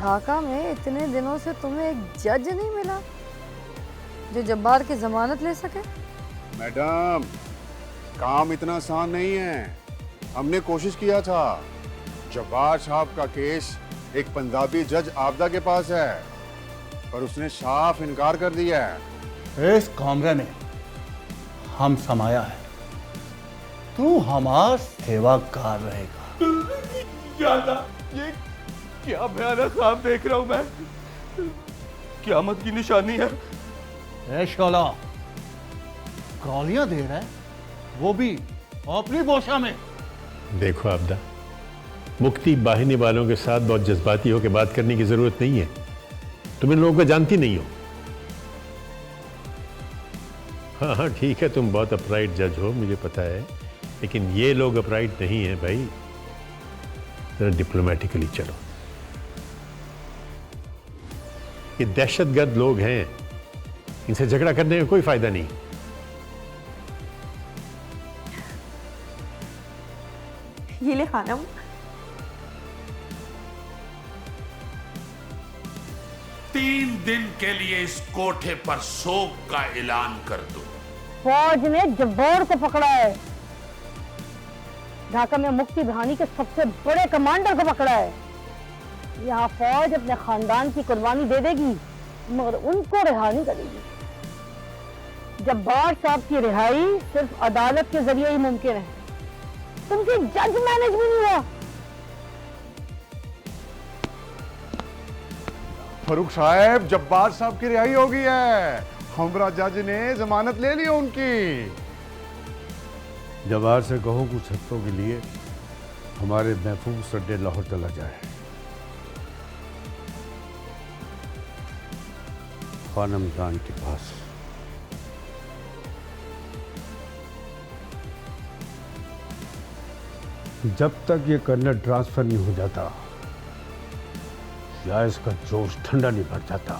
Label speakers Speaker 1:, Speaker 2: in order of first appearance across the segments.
Speaker 1: ढाका में इतने दिनों से तुम्हें एक जज नहीं मिला जो जब्बार की जमानत ले सके?
Speaker 2: मैडम, काम इतना आसान नहीं है। हमने कोशिश किया था। जब्बार साहब का केस एक पंजाबी जज आबदा के पास है, पर उसने साफ इनकार कर दिया है।
Speaker 3: इस कमरे में हम समाया है, तू हमारा सेवाकार रहेगा।
Speaker 4: ज्यादा ये क्या भयानक ख्वाब देख रहा हूं मैं। क़यामत की निशानी है।
Speaker 3: ए शोला, गालियां दे रहा है, वो भी अपनी भाषा में।
Speaker 5: देखो आबदा, मुक्ति बाहिनी वालों के साथ बहुत जज्बाती होकर बात करने की जरूरत नहीं है। तुम इन लोगों को जानती नहीं हो। हाँ हाँ ठीक है, तुम बहुत अपराइट जज हो, मुझे पता है, लेकिन ये लोग अपराइट नहीं है भाई। जरा डिप्लोमेटिकली चलो। ये दहशतगर्द लोग हैं, इनसे झगड़ा करने में कोई फायदा नहीं।
Speaker 6: ये ले खानम।
Speaker 7: तीन दिन के लिए इस कोठे पर शोक का ऐलान कर दो।
Speaker 1: फौज ने जब्बार को पकड़ा है। ढाका में मुक्ति बहानी के सबसे बड़े कमांडर को पकड़ा है। यहाँ फौज अपने खानदान की कुर्बानी दे देगी, मगर उनको रिहा नहीं करेगी। जब्बार साहब की रिहाई सिर्फ अदालत के जरिए ही मुमकिन है। तुमसे जज मैनेज भी नहीं हुआ।
Speaker 2: फरूक साहब, जब्बार साहब की रिहाई हो गई है। हमरा जज ने जमानत ले ली उनकी।
Speaker 8: जवाहर से कहो कुछ हफ्तों के लिए हमारे महफूज सड्डे लाहौर चला जाए। खानम जान के पास। जब तक ये कर्नल ट्रांसफर नहीं हो जाता या इसका जोश ठंडा नहीं भर जाता,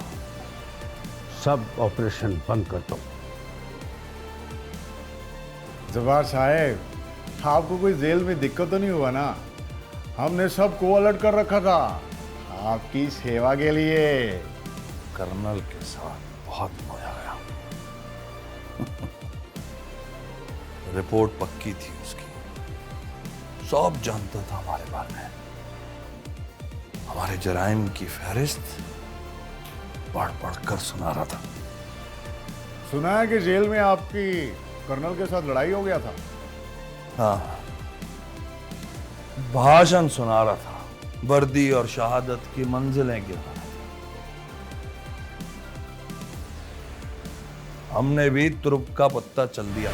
Speaker 8: सब ऑपरेशन बंद कर दो।
Speaker 2: जब्बार साहब, आपको कोई जेल में दिक्कत तो नहीं हुआ ना? हमने सबको अलर्ट कर रखा था आपकी सेवा के लिए।
Speaker 7: कर्नल के साथ बहुत मजा आया। रिपोर्ट पक्की थी उसकी, सब जानता था हमारे बारे में। हमारे जराइम की फहरिस्त पढ़ पढ़ कर सुना रहा था।
Speaker 2: सुना है कि जेल में आपकी कर्नल के साथ लड़ाई हो गया था।
Speaker 7: हाँ, भाषण सुना रहा था, वर्दी और शहादत की मंजिलें गिना रहा था। हमने भी तुरुप का पत्ता चल दिया।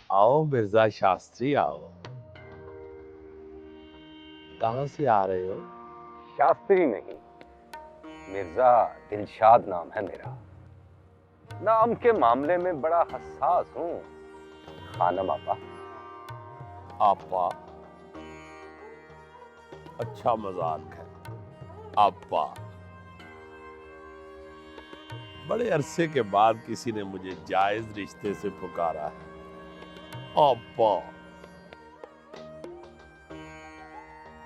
Speaker 9: आओ मिर्जा शास्त्री, आओ। कहां से आ रहे हो?
Speaker 10: शास्त्री नहीं, मिर्जा दिलशाद नाम है मेरा। नाम के मामले में बड़ा हसास हूं खानम आपा।
Speaker 9: आपा? अच्छा मजाक है। आपा, बड़े अरसे के बाद किसी ने मुझे जायज रिश्ते से पुकारा है। आपा।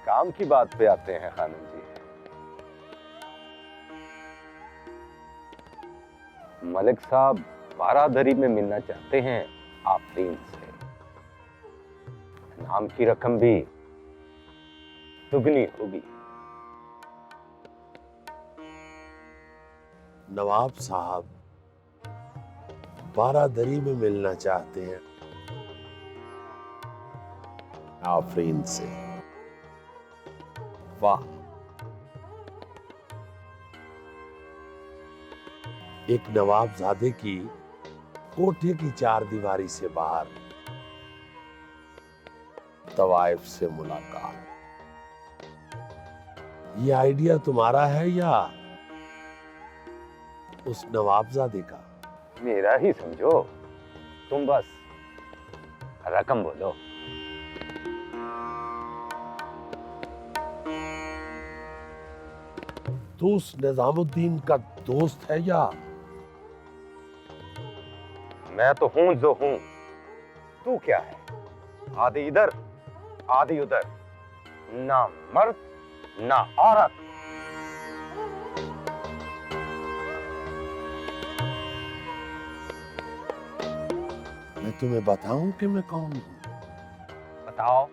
Speaker 10: काम की बात पे आते हैं खानम जी। मलिक साहब बारादरी में मिलना चाहते हैं आफरीन से। नाम की रकम भी दुगनी होगी।
Speaker 9: नवाब साहब बारादरी में मिलना चाहते हैं, आफरीन से। वाह, एक नवाबजादे की कोठे की चार दीवारी से बाहर तवाइफ से मुलाकात। ये आइडिया तुम्हारा है या उस नवाबजादे का?
Speaker 10: मेरा ही समझो, तुम बस रकम बोलो।
Speaker 9: तू उस निजामुद्दीन का दोस्त है या?
Speaker 10: मैं तो हूं जो हूं, तू क्या है? आधी इधर आधी उधर, ना मर्द ना औरत।
Speaker 9: मैं तुम्हें बताऊं कि मैं कौन हूं?
Speaker 10: बताओ।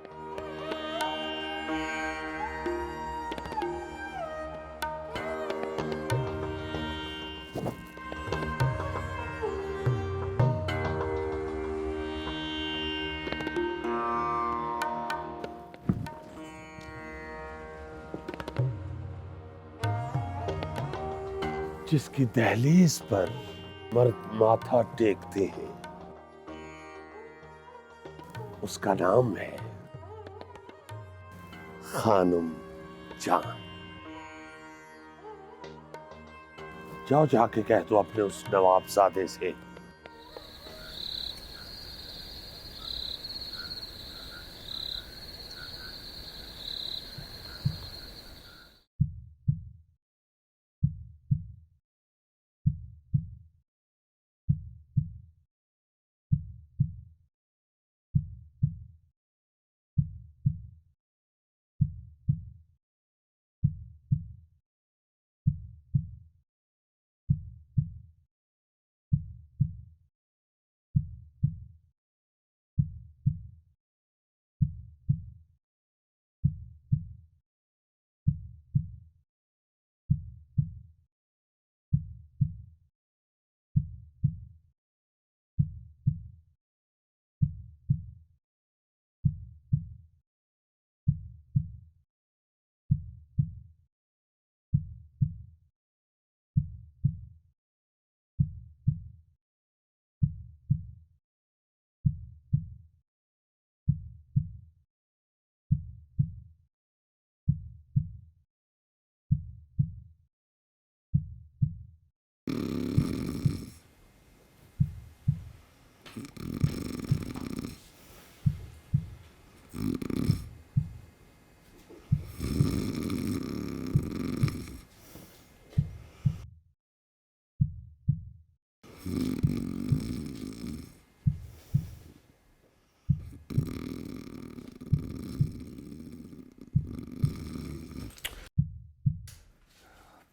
Speaker 9: जिसकी दहलीज पर मर्द माथा टेकते हैं, उसका नाम है खानुम जान। जाओ जाके कह दो अपने उस नवाबजादे से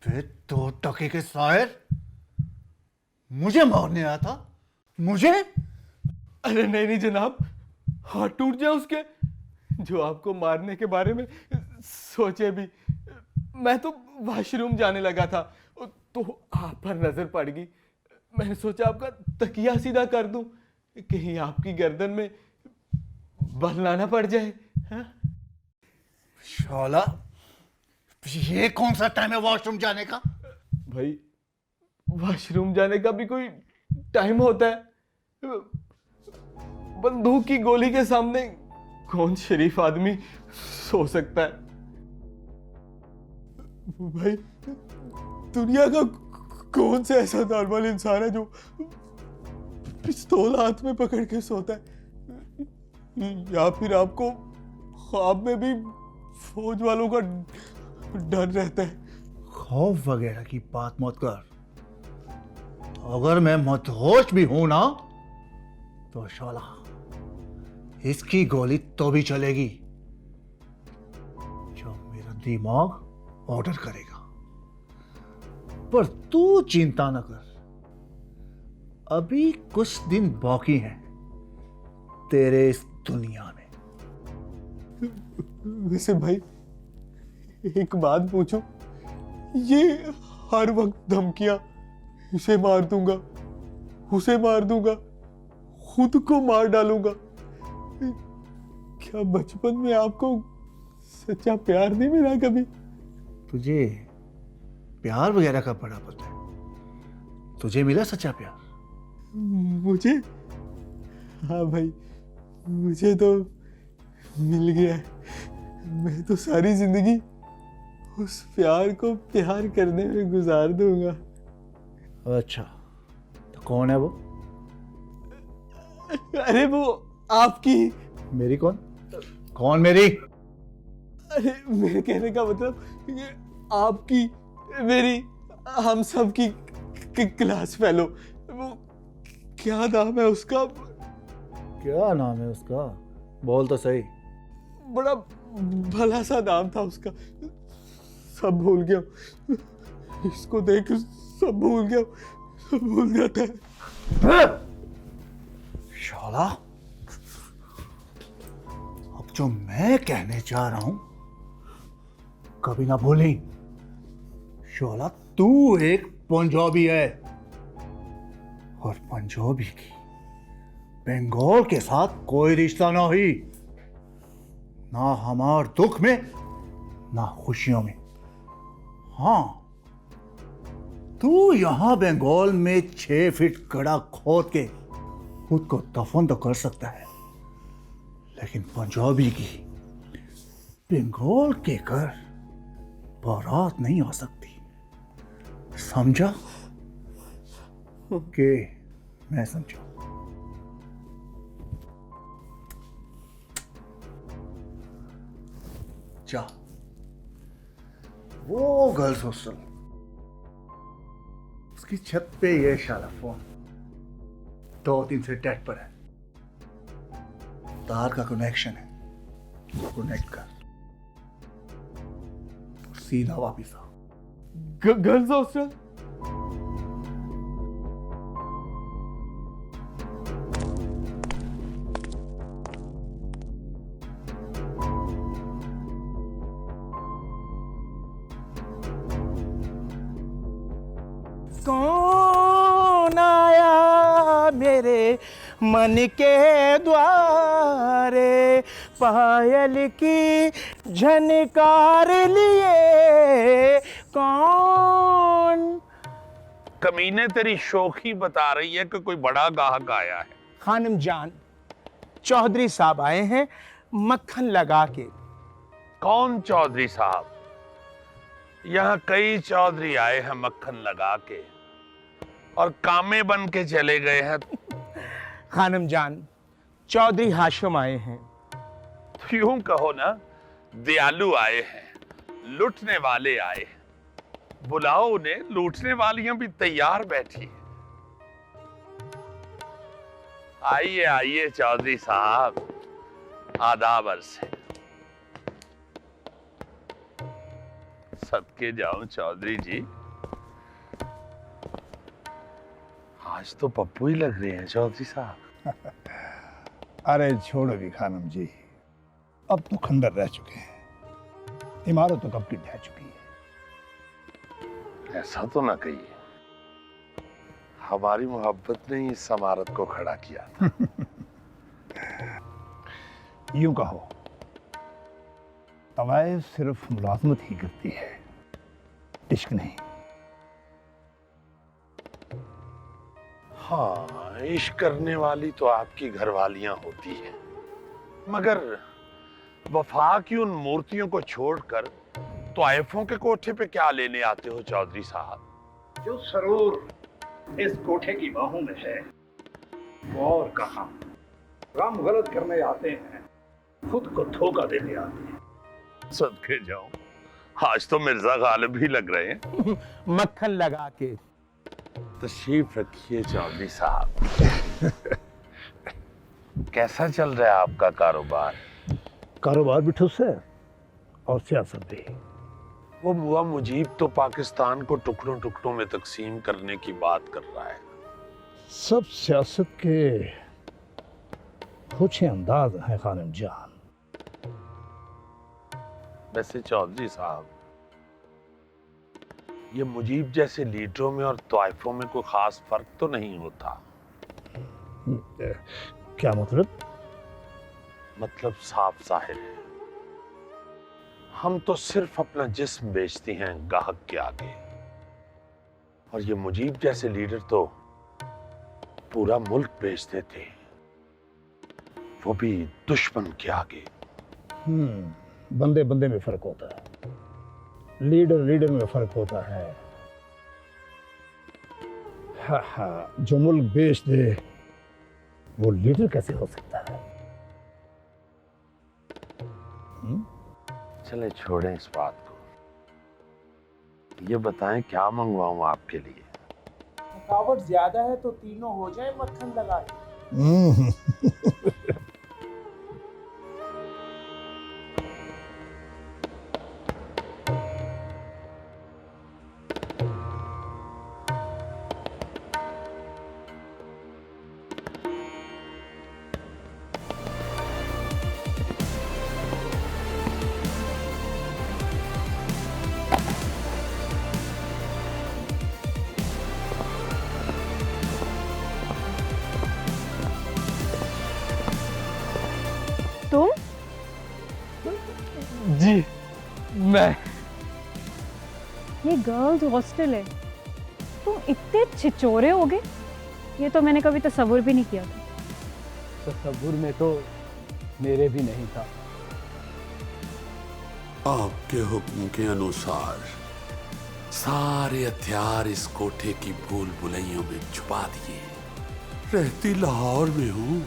Speaker 3: फिर 2 टके के शायर मुझे मारने आया था? मुझे?
Speaker 4: अरे नहीं नहीं जनाब, हाथ टूट जाए उसके जो आपको मारने के बारे में सोचे भी। मैं तो वॉशरूम जाने लगा था तो आप पर नजर पड़ गई। मैंने सोचा आपका तकिया सीधा कर दूं, कहीं आपकी गर्दन में बल ना पड़ जाए। हाँ?
Speaker 3: शोला, ये कौन सा टाइम है वॉशरूम जाने का?
Speaker 4: भाई वॉशरूम जाने का भी कोई टाइम होता है? बंदूक की गोली के सामने कौन शरीफ आदमी सो सकता है? भाई दुनिया का कौन सा ऐसा नॉर्मल इंसान है जो पिस्तौल हाथ में पकड़ के सोता है? या फिर आपको ख्वाब में भी फौज वालों का डर रहता है?
Speaker 3: खौफ वगैरह की बात मत कर। अगर मैं मदहोश भी हूं ना तो शोला, इसकी गोली तो भी चलेगी जो मेरा दिमाग ऑर्डर करेगा। पर तू चिंता न कर, अभी कुछ दिन बाकी हैं तेरे इस दुनिया में।
Speaker 4: वैसे भाई एक बात पूछूं, ये हर वक्त धमकियां, इसे मार दूंगा, उसे मार दूंगा, खुद को मार डालूंगा, क्या बचपन में आपको सच्चा प्यार नहीं मिला कभी?
Speaker 3: तुझे प्यार वगैरह का बड़ा पता है? तुझे मिला सच्चा प्यार?
Speaker 4: मुझे? हाँ भाई, मुझे तो मिल गया है। मैं तो सारी जिंदगी उस प्यार को प्यार करने में गुजार दूंगा।
Speaker 3: अच्छा, तो कौन है वो?
Speaker 4: अरे वो आपकी।
Speaker 3: मेरी कौन? कौन मेरी?
Speaker 4: अरे मेरे कहने का मतलब ये आपकी, मेरी, हम सब की क्लास फेलो। वो क्या नाम है उसका?
Speaker 3: क्या नाम है उसका? बोल तो सही।
Speaker 4: बड़ा भला सा नाम था उसका, सब भूल गया। इसको देख सब भूल गया, सब भूल जाता है।
Speaker 3: शाला, अब जो मैं कहने जा रहा हूं कभी ना भूली। शाला, तू एक पंजाबी है और पंजाबी की बंगाल के साथ कोई रिश्ता ना हुई, ना हमार दुख में ना खुशियों में। हाँ, तू यहां बंगाल में 6 फीट गड्ढा खोद के खुद को दफन तो कर सकता है, लेकिन पंजाबी की बंगाल के घर बारात नहीं आ सकती। समझा कि मैं समझा? जा, वो गर्ल्स हॉस्टल, उसकी छत पे ये शाला फोन 2-3 से डेट पर है, तार का कनेक्शन है, कनेक्ट कर, सीधा वापिस आ।
Speaker 4: Girls hostel?
Speaker 11: कौन आया मेरे मन के द्वारे, पायल की झनकार लिए कौन?
Speaker 9: कमीने, तेरी शोखी बता रही है कि कोई बड़ा गाहक आया है।
Speaker 11: खानम जान, चौधरी साहब आए हैं मक्खन लगा के।
Speaker 9: कौन चौधरी साहब? यहाँ कई चौधरी आए हैं मक्खन लगा के और कामे बन के चले गए हैं।
Speaker 11: खानम जान, चौधरी हाशिम आए हैं।
Speaker 9: तो यूं कहो ना, दयालु आए हैं, लूटने वाले आए हैं। बुलाओ उन्हें, लूटने वालियां भी तैयार बैठी हैं। आइए आइए चौधरी साहब, आदाब अर्ज़ है। सदके जाऊं चौधरी जी। आज तो पप्पू ही लग रहे हैं चौधरी साहब।
Speaker 12: अरे छोड़ो भी खानम जी, अब तो खंडर रह चुके हैं, इमारत तो कब की ढह चुकी है।
Speaker 9: ऐसा तो ना कहिए, हमारी मोहब्बत ने इस इमारत को खड़ा किया था।
Speaker 12: यूं कहो, तवाइफ सिर्फ मुलाजमत ही करती है, इश्क नहीं।
Speaker 9: हाँ, इश्क करने वाली तो आपकी घरवालियां होती हैं, मगर वफा की उन मूर्तियों को छोड़कर तवाइफों के कोठे पे क्या लेने आते हो चौधरी साहब?
Speaker 12: जो सरूर इस कोठे की बाहों में है वो और कहां। काम गलत करने आते हैं, खुद को धोखा देने आते हैं।
Speaker 9: सदके जाऊं, आज तो मिर्जा गालिब ही लग रहे हैं।
Speaker 11: मक्खन लगा के।
Speaker 9: तशरीफ रखिए चौधरी साहब। कैसा चल रहा है आपका कारोबार?
Speaker 12: कारोबार भी ठुस है और सियासत भी।
Speaker 9: वो मुआ मुजीब तो पाकिस्तान को टुकड़ों टुकड़ों में तकसीम करने की बात कर रहा है।
Speaker 12: सब सियासत के कुछ अंदाज है खानम जान।
Speaker 9: वैसे चौधरी साहब, ये मुजीब जैसे लीडरों में और तवाइफों में कोई खास फर्क तो नहीं होता?
Speaker 12: क्या मतलब?
Speaker 9: मतलब साफ जाहिर है, हम तो सिर्फ अपना जिस्म बेचते हैं गाहक के आगे, और ये मुजीब जैसे लीडर तो पूरा मुल्क बेच देते, वो भी दुश्मन के आगे।
Speaker 12: बंदे बंदे में फर्क होता है, लीडर लीडर में फर्क होता है। हाँ, जो मुल्क बेच दे वो लीडर कैसे हो सकता है?
Speaker 9: चले छोड़ें इस बात को, ये बताएं क्या मंगवाऊं आपके लिए?
Speaker 11: थकावट ज्यादा है तो तीनों हो जाए मक्खन लगा के।
Speaker 1: तुम?
Speaker 4: जी मैं।
Speaker 1: ये गर्ल्स हॉस्टल है, तुम इतने छिचोरे हो गए, ये तो मैंने कभी तसव्वुर भी नहीं किया था।
Speaker 4: तसव्वुर में तो मेरे भी नहीं था।
Speaker 13: आपके हुक्म के अनुसार सारे हथियार इस कोठे की भूल भुलैयों में छुपा दिए। रहती लाहौर में हूं,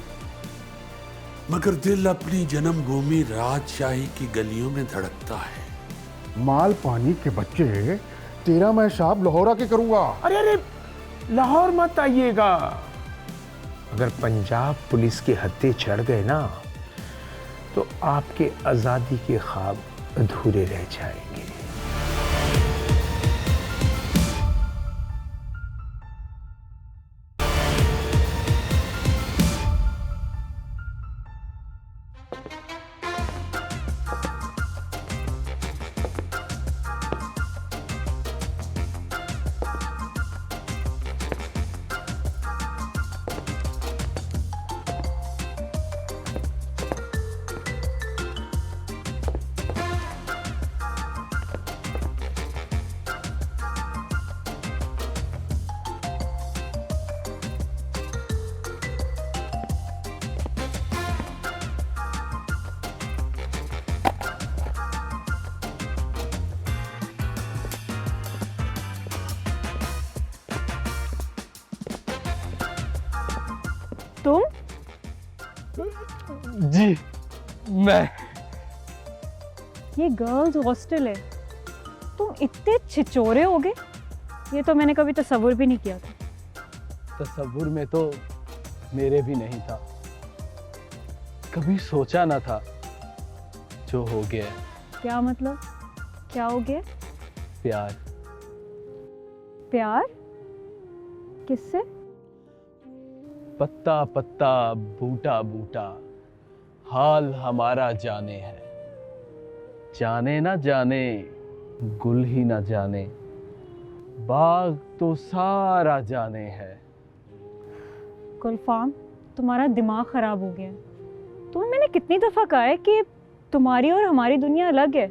Speaker 13: मगर दिल अपनी जन्मभूमि राजशाही की गलियों में धड़कता है।
Speaker 2: माल पानी के बच्चे, तेरा मैं शाब लाहौर आके करूंगा।
Speaker 11: अरे अरे, लाहौर मत आइएगा। अगर पंजाब पुलिस के हत्थे चढ़ गए ना, तो आपके आजादी के ख्वाब अधूरे रह जाएंगे।
Speaker 1: तुम?
Speaker 4: जी मैं।
Speaker 1: ये गर्ल्स हॉस्टल है, तुम इतने छिचोरे हो गए, ये तो मैंने कभी तसव्वुर भी नहीं किया था।
Speaker 4: तसव्वुर में तो मेरे भी नहीं था, कभी सोचा ना था। जो हो गया।
Speaker 1: क्या मतलब? क्या हो गया?
Speaker 4: प्यार।
Speaker 1: प्यार? किससे?
Speaker 4: पत्ता पत्ता बूटा बूटा हाल हमारा जाने है, जाने ना जाने गुल ही ना जाने, बाग तो सारा जाने है।
Speaker 1: गुलफाम, तुम्हारा दिमाग खराब हो गया है। तुम्हें मैंने कितनी दफा कहा है कि तुम्हारी और हमारी दुनिया अलग है,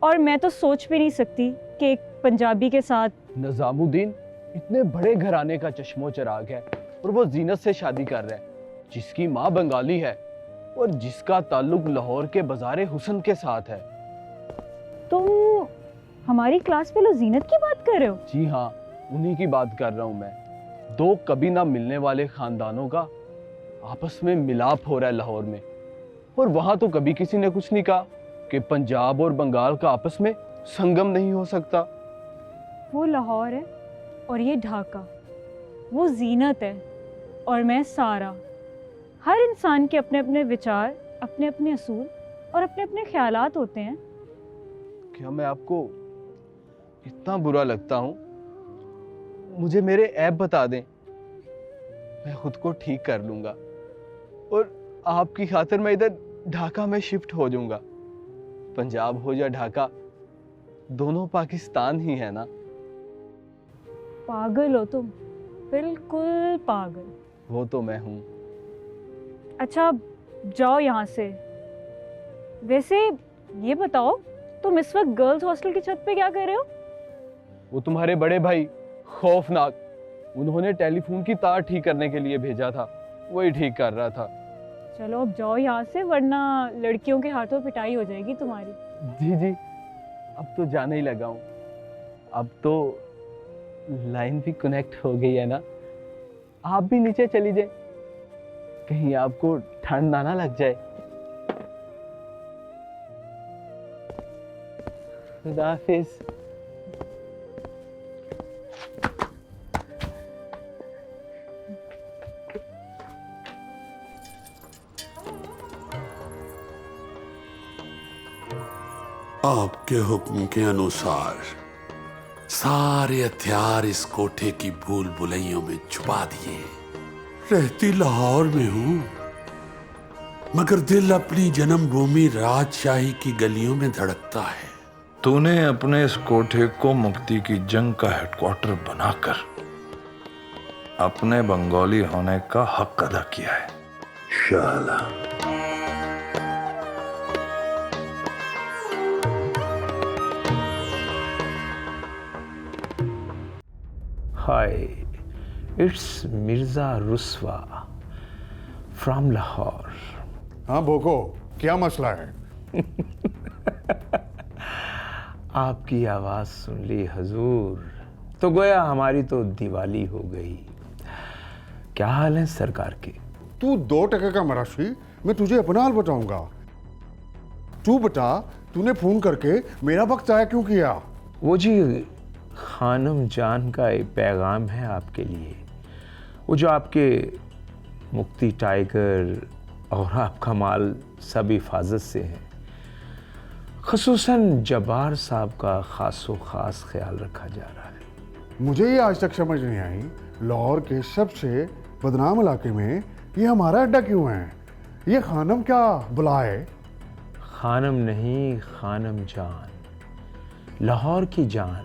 Speaker 1: और मैं तो सोच भी नहीं सकती कि एक पंजाबी के साथ।
Speaker 4: निजामुद्दीन इतने बड़े घराने का चश्मो चिराग है, और वो जीनत से शादी कर रहा है, जिसकी माँ बंगाली है और जिसका ताल्लुक लाहौर के बाजारे हुसन के साथ है।
Speaker 1: तुम हमारी क्लास फेलो जीनत की बात कर रहे हो?
Speaker 4: जी हाँ, उन्हीं की बात कर रहा हूँ मैं। दो कभी ना मिलने वाले खानदानों का आपस में मिलाप हो रहा है लाहौर में, और वहां तो कभी किसी ने कुछ नहीं कहा कि पंजाब और बंगाल का आपस में संगम नहीं हो सकता।
Speaker 1: वो लाहौर है और ये ढाका। वो जीनत है और मैं सारा। हर इंसान के अपने अपने विचार, अपने अपने असूल और अपने अपने ख्यालात होते हैं।
Speaker 4: क्या मैं आपको इतना बुरा लगता हूँ? मुझे मेरे ऐब बता दें, मैं खुद को ठीक कर लूंगा, और आपकी खातिर मैं इधर ढाका में शिफ्ट हो जाऊंगा। पंजाब हो या ढाका, दोनों पाकिस्तान ही है ना।
Speaker 1: पागल हो तुम, बिल्कुल पागल।
Speaker 4: वो तो मैं हूँ।
Speaker 1: अच्छा,
Speaker 14: जाओ यहाँ से। वैसे ये बताओ, तुम इस वक्त गर्ल्स हॉस्टल की छत पे क्या कर रहे हो?
Speaker 4: वो तुम्हारे बड़े भाई खौफनाक, उन्होंने टेलीफोन की तार ठीक करने के लिए भेजा था, वही ठीक कर रहा था।
Speaker 14: चलो अब जाओ यहाँ से, वरना लड़कियों के हाथों पिटाई हो जाएगी तुम्हारी।
Speaker 4: जी जी, अब तो जाने ही लगा हूँ। अब तो लाइन भी कनेक्ट हो गई है ना। आप भी नीचे चली जाए, कहीं आपको ठंड ना लग जाए। खुदा हाफिज।
Speaker 13: आपके हुक्म के अनुसार सारे हथियार इस कोठे की भूल भुलैयों में छुपा दिए। रहती लाहौर में हूं, मगर दिल अपनी जन्मभूमि राजशाही की गलियों में धड़कता है।
Speaker 7: तूने अपने इस कोठे को मुक्ति की जंग का हेडक्वार्टर बनाकर अपने बंगाली होने का हक अदा किया है। शाला
Speaker 11: हाय, इट्स मिर्जा रुस्वा फ्रॉम लाहौर।
Speaker 2: हाँ भोको, क्या मसला है?
Speaker 11: आपकी आवाज सुन ली हजूर, तो गोया हमारी तो दिवाली हो गई। क्या हाल है सरकार के?
Speaker 2: तू 2 टके का मराशी, मैं तुझे अपना हाल बताऊंगा। तू बता, तूने फोन करके मेरा वक्त आया क्यों किया?
Speaker 11: वो जी खानम जान का एक पैगाम है आपके लिए। वो जो आपके मुक्ति टाइगर और आपका माल सब हिफाजत से है। खुसूसन जब्बार साहब का खासो खास ख्याल रखा जा रहा है।
Speaker 2: मुझे ये आज तक समझ नहीं आई, लाहौर के सबसे बदनाम इलाके में ये हमारा अड्डा क्यों है? ये खानम क्या बुला है?
Speaker 11: खानम नहीं, खानम जान, लाहौर की जान,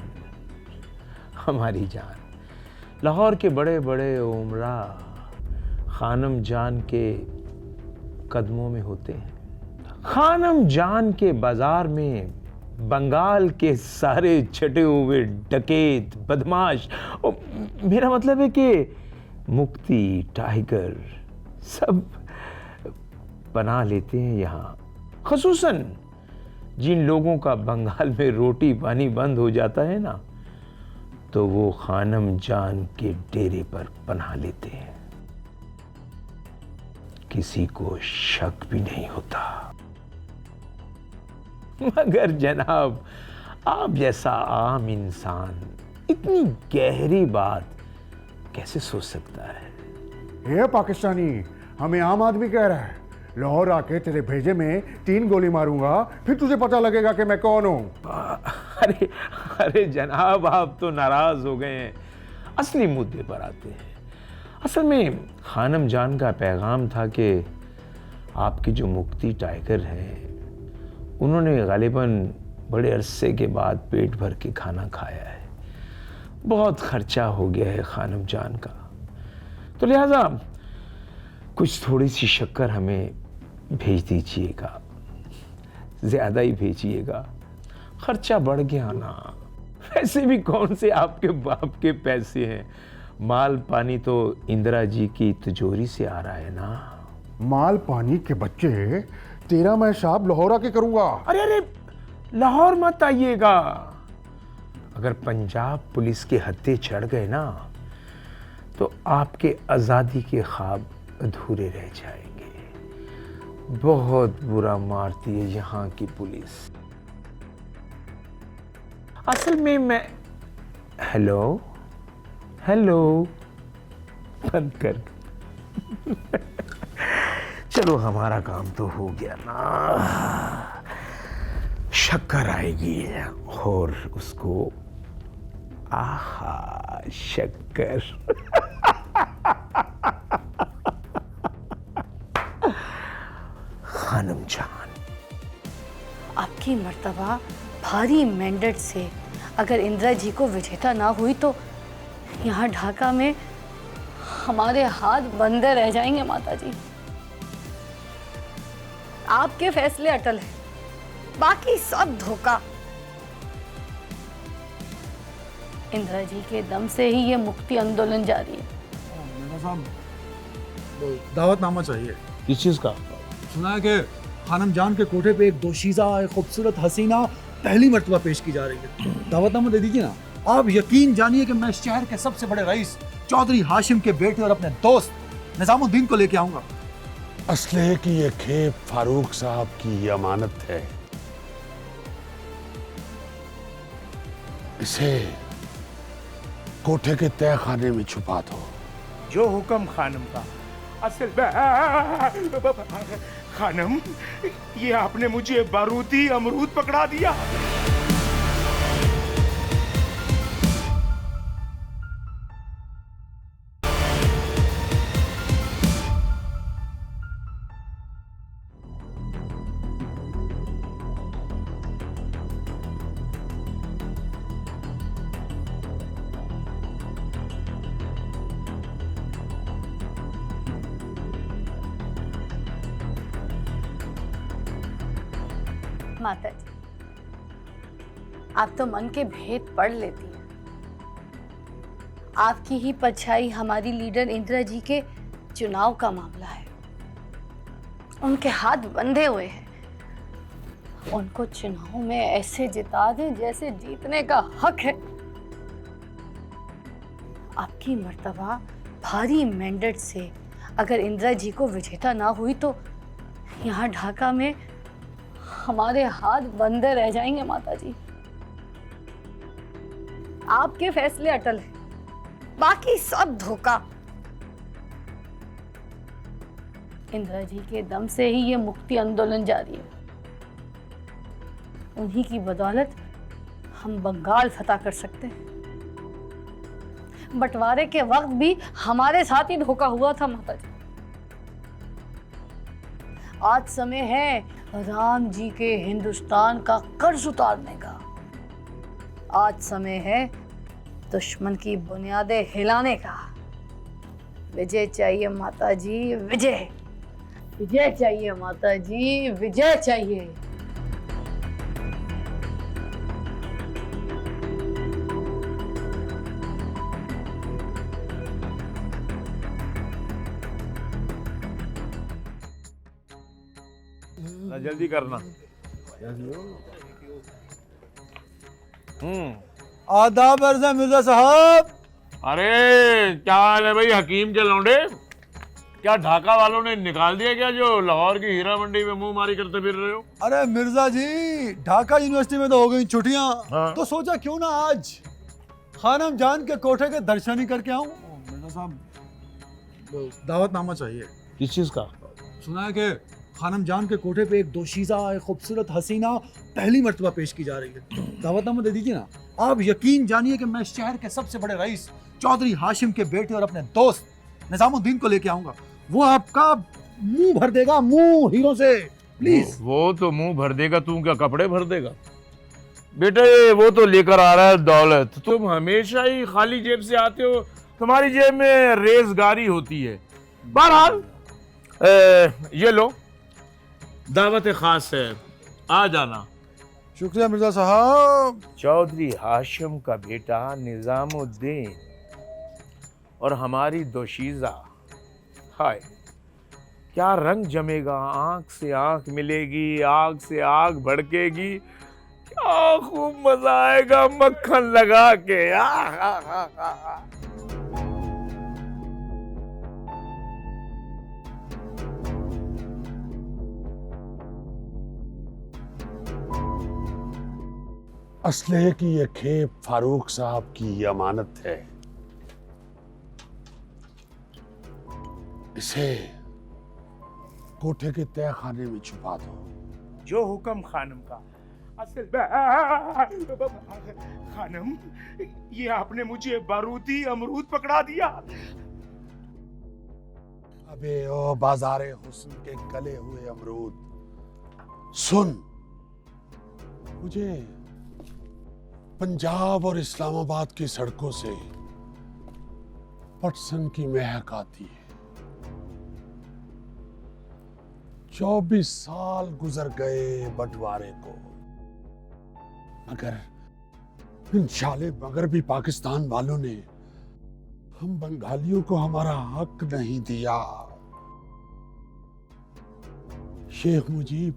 Speaker 11: हमारी जान। लाहौर के बड़े बड़े उमरा खानम जान के कदमों में होते हैं। खानम जान के बाजार में बंगाल के सारे छटे हुए डकैत बदमाश, मेरा मतलब है कि मुक्ति टाइगर सब बना लेते हैं यहाँ। खुसूसन जिन लोगों का बंगाल में रोटी पानी बंद हो जाता है ना, तो वो खानम जान के डेरे पर पनाह लेते हैं। किसी को शक भी नहीं होता। मगर जनाब, आप जैसा आम इंसान इतनी गहरी बात कैसे सोच सकता है?
Speaker 2: ये पाकिस्तानी हमें आम आदमी कह रहा है। लाहौर आके तेरे भेजे में 3 गोली मारूंगा, फिर तुझे पता लगेगा कि मैं कौन हूं।
Speaker 11: अरे अरे जनाब, आप तो नाराज हो गए हैं। असली मुद्दे पर आते हैं। असल में खानम जान का पैगाम था कि आपकी जो मुक्ति टाइगर हैं, उन्होंने गालिबन बड़े अरसे के बाद पेट भर के खाना खाया है। बहुत खर्चा हो गया है खानम जान का, तो लिहाजा कुछ थोड़ी सी शक्कर हमें भेज दीजिएगा। ज़्यादा ही भेजिएगा, खर्चा बढ़ गया ना। वैसे भी कौन से आपके बाप के पैसे हैं, माल पानी तो इंदिरा जी की तिजोरी से आ रहा है ना।
Speaker 2: माल पानी के बच्चे तेरा मैं साहब लाहौर आके करूंगा।
Speaker 11: अरे अरे, लाहौर मत आइएगा। अगर पंजाब पुलिस के हत्थे चढ़ गए ना, तो आपके आज़ादी के ख्वाब अधूरे रह जाएंगे। बहुत बुरा मारती है यहाँ की पुलिस। असल में मैं हेलो हेलो बंद कर। चलो, हमारा काम तो हो गया ना। शक्कर आएगी और उसको आहा शक्कर। खानम जान,
Speaker 1: आपकी मर्तबा भारी मेंढक से अगर इंदिरा जी को विजेता ना हुई तो यहाँ ढाका में हमारे हाथ बंधे रह जाएंगे माता जी। आपके फैसले अटल हैं, बाकी सब धोखा। इंदिरा जी के दम से ही ये मुक्ति आंदोलन जारी है।
Speaker 3: मेरा साहब दावतनामा चाहिए।
Speaker 11: किस चीज का?
Speaker 3: सुना है कि खानम जान के कोठे पे एक दोशीज़ा एक खूबसूरत हसीना पहली मर्तबा पेश की जा रही है। दावतनामा दे दीजिए ना। आप यकीन जानिए कि मैं इस शहर के सबसे बड़े रईस चौधरी हाशिम के बेटे और अपने दोस्त निजामुद्दीन को लेके आऊंगा।
Speaker 9: असलहे की ये खेप फारूक साहब की अमानत है, इसे कोठे के तय खाने में छुपा दो।
Speaker 11: जो हुक्म खानम का। असल खानम, ये आपने मुझे बारूदी अमरूद पकड़ा दिया।
Speaker 1: माता जी, आप तो मन के भेद पढ़ लेती हैं। आपकी ही परछाई हमारी लीडर इंदिरा जी के चुनाव का मामला है। उनके हाथ बंधे हुए हैं। उनको चुनाव में ऐसे जिता दें जैसे जीतने का हक है। आपकी मर्तबा भारी मैंडेट से अगर इंदिरा जी को विजेता ना हुई तो यहाँ ढाका में हमारे हाथ बंधे रह जाएंगे। माता जी, आपके फैसले अटल हैं, बाकी सब धोखा। इंदिरा जी के दम से ही ये मुक्ति आंदोलन जारी है। उन्हीं की बदौलत हम बंगाल फतह कर सकते हैं। बंटवारे के वक्त भी हमारे साथ ही धोखा हुआ था। माता जी, आज समय है राम जी के हिंदुस्तान का कर्ज उतारने का। आज समय है दुश्मन की बुनियादें हिलाने का। विजय चाहिए माता जी, विजय। विजय चाहिए माता जी, विजय चाहिए।
Speaker 11: जल्दी करना।
Speaker 3: आदाब अर्ज़ है मिर्जा साहब।
Speaker 9: अरे क्या हाल है भाई हकीम के लौंडे? क्या ढाका वालों ने निकाल दिया क्या जो लाहौर की हीरा मंडी में मुंह मारी करते फिर रहे हो?
Speaker 3: अरे मिर्जा जी, ढाका यूनिवर्सिटी में तो हो गई छुट्टियां।
Speaker 9: हाँ।
Speaker 3: तो सोचा क्यों ना आज खानम जान के कोठे के दर्शन ही करके आऊं। मिर्जा साहब दावतनामा चाहिए।
Speaker 11: किस चीज का?
Speaker 3: सुना है कि खानम जान के कोठे पे एक दोशीज़ा एक खूबसूरत हसीना पहली मर्तबा पेश की जा रही है। दावतनामा दे दीजिए ना। आप यकीन जानिए कि मैं इस शहर के सबसे बड़े रईस चौधरी हाशिम के बेटे और अपने दोस्त निजामुद्दीन को लेके आऊंगा। वो आपका मुंह भर देगा, मुंह हीरो से। प्लीज।
Speaker 9: वो तो मुंह भर देगा, तू क्या कपड़े भर देगा? बेटे वो तो लेकर आ रहा है दौलत। तुम हमेशा ही खाली जेब से आते हो, तुम्हारी जेब में रेजगारी होती है। बहरहाल ये लो, दावत खास है, आ जाना।
Speaker 3: शुक्रिया मिर्जा साहब।
Speaker 11: चौधरी हाशिम का बेटा निजामुद्दीन और हमारी दोशीज़ा। हाय, क्या रंग जमेगा। आंख से आंख मिलेगी, आग से आग भड़केगी। क्या खूब मजा आएगा मक्खन लगा के।
Speaker 9: असलहे की ये खेप फारूक साहब की अमानत है, इसे कोठे के तय खाने में छुपा दो।
Speaker 11: जो हुक्म खानम का। असल खानम, ये आपने मुझे बारूदी अमरूद पकड़ा दिया।
Speaker 9: अबे ओ बाजारे हुस्न के गले हुए अमरूद, सुन, मुझे पंजाब और इस्लामाबाद की सड़कों से पटसन की महक आती है। 24 साल गुजर गए बंटवारे को, मगर इन शाले मगरबी पाकिस्तान वालों ने हम बंगालियों को हमारा हक नहीं दिया। शेख मुजीब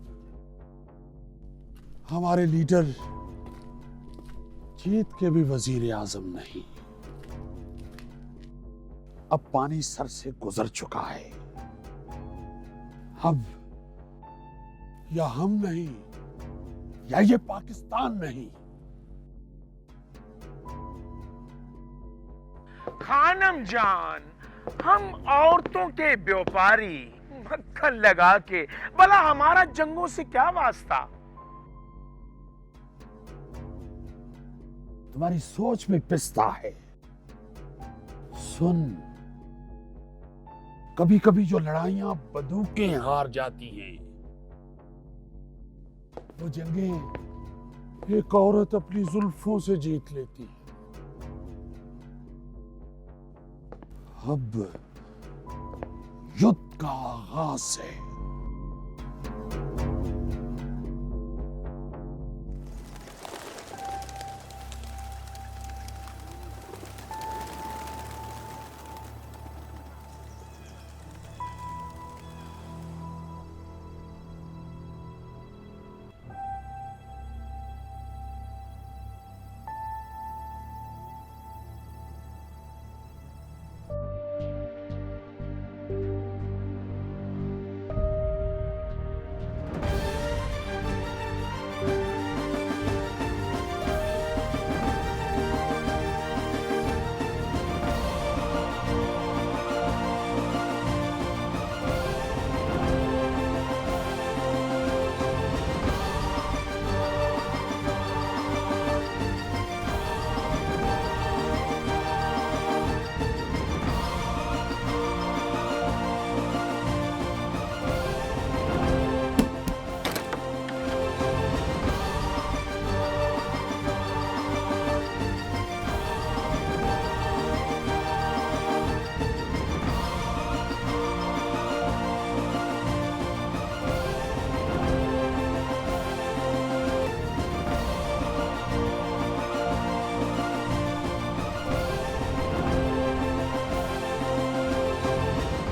Speaker 9: हमारे लीडर, जीत के भी वजीर आजम नहीं। अब पानी सर से गुजर चुका है। अब या हम नहीं या ये पाकिस्तान नहीं।
Speaker 11: खानम जान, हम औरतों के व्यापारी, मक्खन लगा के, भला हमारा जंगों से क्या वास्ता?
Speaker 9: तुम्हारी सोच में पिस्ता है। सुन, कभी कभी जो लड़ाइयां बंदूकें हार जाती हैं, वो जंगें एक औरत अपनी जुल्फों से जीत लेती है। अब युद्ध का आगाज है।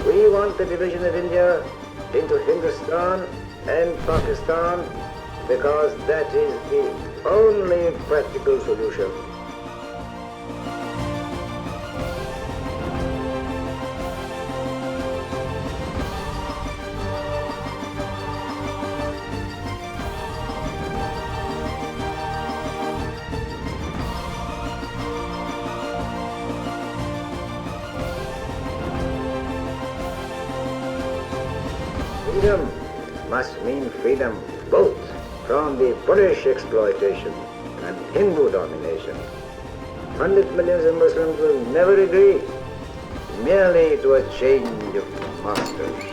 Speaker 15: We want the division of India into Hindustan and Pakistan because that is the only practical solution. Freedom must mean freedom both from the British exploitation and Hindu domination. 100 millions of Muslims will never agree merely to a change of masters.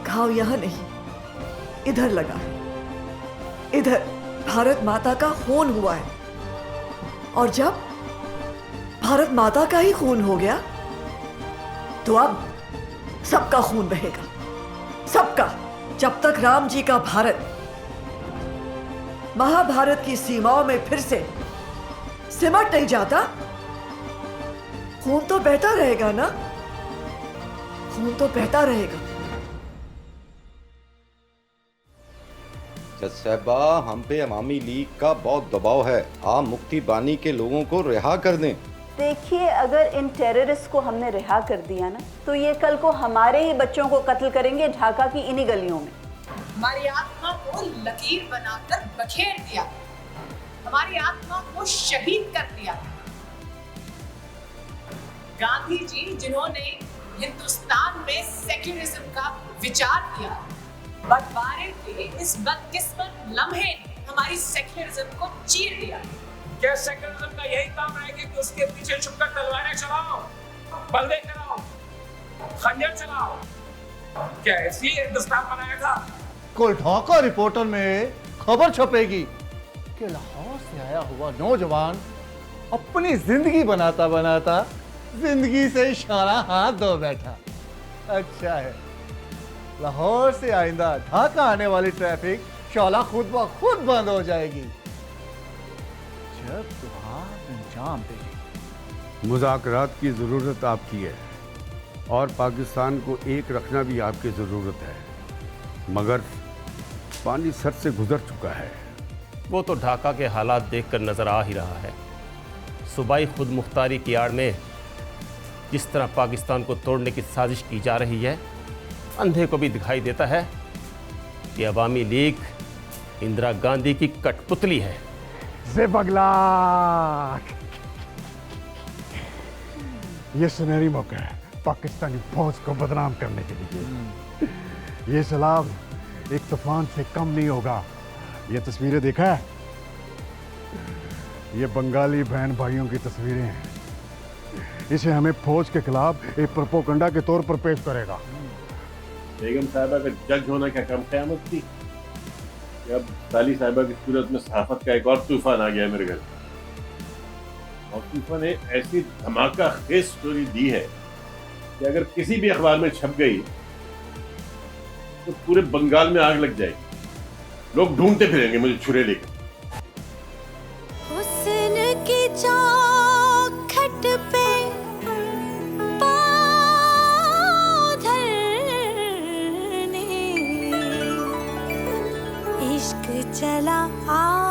Speaker 16: घाव यहाँ नहीं, इधर लगा है। इधर भारत माता का खून हुआ है, और जब भारत माता का ही खून हो गया तो अब सबका खून बहेगा, सबका। जब तक राम जी का भारत महाभारत की सीमाओं में फिर से सिमट नहीं जाता, खून तो बहता रहेगा ना, खून तो बहता रहेगा।
Speaker 10: जज साहबा, हम पे अवामी लीग का बहुत दबाव है। आप मुक्ति बानी के लोगों को रिहा कर दें।
Speaker 6: देखिए, अगर इन टेररिस्ट को हमने रिहा कर दिया ना, तो ये कल को हमारे ही बच्चों को कत्ल करेंगे ढाका की इन्हीं गलियों में।
Speaker 17: हमारी आत्मा को लकीर बनाकर बखेर दिया, हमारी आत्मा को शहीद कर दिया। गांधी जी जिन्होंने हिंदुस्तान में सेक्युलरिज्म का विचार किया, बंटवारे के इस बदकिस्मत लम्हे ने हमारी सेक्युलरिज्म को चीर दिया।
Speaker 11: क्या सेक्युलरिज्म का यही काम रहेगा कि उसके पीछे छुपकर तलवारें चलाओ, बल्ले चलाओ, खंजर चलाओ? क्या इसलिए हिंदुस्तान बनाया था?
Speaker 3: कल ढाका रिपोर्टर में खबर छपेगी कि लाहौर से आया हुआ नौजवान अपनी जिंदगी बनाता बनाता जिंदगी से शौला हाथ धो बैठा। अच्छा है, लाहौर से आइंदा ढाका आने वाली ट्रैफिक शौला खुद ब खुद बंद हो जाएगी जब तुम्हारा अंजाम देगी।
Speaker 8: मुज़ाकरात की ज़रूरत आपकी है और पाकिस्तान को एक रखना भी आपकी ज़रूरत है, मगर पानी सर से गुजर चुका है।
Speaker 18: वो तो ढाका के हालात देखकर नजर आ ही रहा है। सूबाई खुद मुख्तारी की आड़ में जिस तरह पाकिस्तान को तोड़ने की साजिश की जा रही है, अंधे को भी दिखाई देता है कि अवामी लीग इंदिरा गांधी की कठपुतली है।
Speaker 19: ज़ेबगला, ये सुनहरी मौका है पाकिस्तानी फौज को बदनाम करने के लिए। ये सलाब एक तूफान से कम नहीं होगा। ये तस्वीरें देखा है? ये बंगाली बहन भाइयों की तस्वीरें हैं। इसे हमें फौज के खिलाफ एक प्रोपोगंडा के तौर पर पेश करेगा।
Speaker 5: बेगम साहिबा का जज होना क्या कम क़यामत थी? अब साली साहिबा की सूरत में सहाफत का एक और तूफान आ गया मेरे घर। और तूफान ने ऐसी धमाका खेज स्टोरी दी है कि अगर किसी भी अखबार में छप गई तो पूरे बंगाल में आग लग जाएगी। लोग ढूंढते फिरेंगे मुझे छुरे लेकर।
Speaker 20: हुस्न की चौखट पे पाँव धरने इश्क चला आ